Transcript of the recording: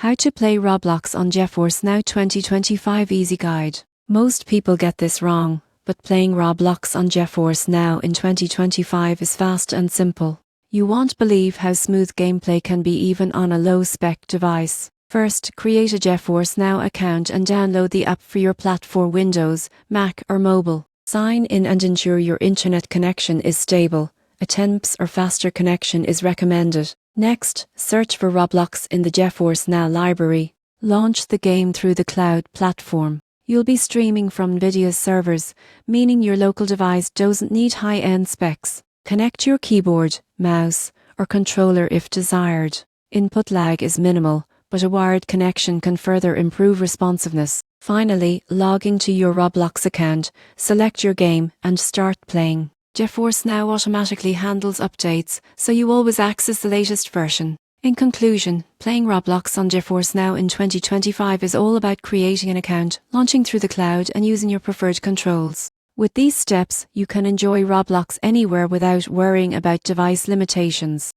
How to play Roblox on GeForce Now 2025 Easy Guide. Most people get this wrong, but playing Roblox on GeForce Now in 2025 is fast and simple. You won't believe how smooth gameplay can be even on a low-spec device. First, create a GeForce Now account and download the app for your platform Windows, Mac or mobile. Sign in and ensure your internet connection is stable. A 10 Mbps or faster connection is recommended. Next, search for Roblox in the GeForce Now library. Launch the game through the cloud platform. You'll be streaming from NVIDIA's servers, meaning your local device doesn't need high-end specs. Connect your keyboard, mouse, or controller if desired. Input lag is minimal, but a wired connection can further improve responsiveness. Finally, log into your Roblox account, select your game, and start playing. GeForce Now automatically handles updates, so you always access the latest version. In conclusion, playing Roblox on GeForce Now in 2025 is all about creating an account, launching through the cloud, and using your preferred controls. With these steps, you can enjoy Roblox anywhere without worrying about device limitations.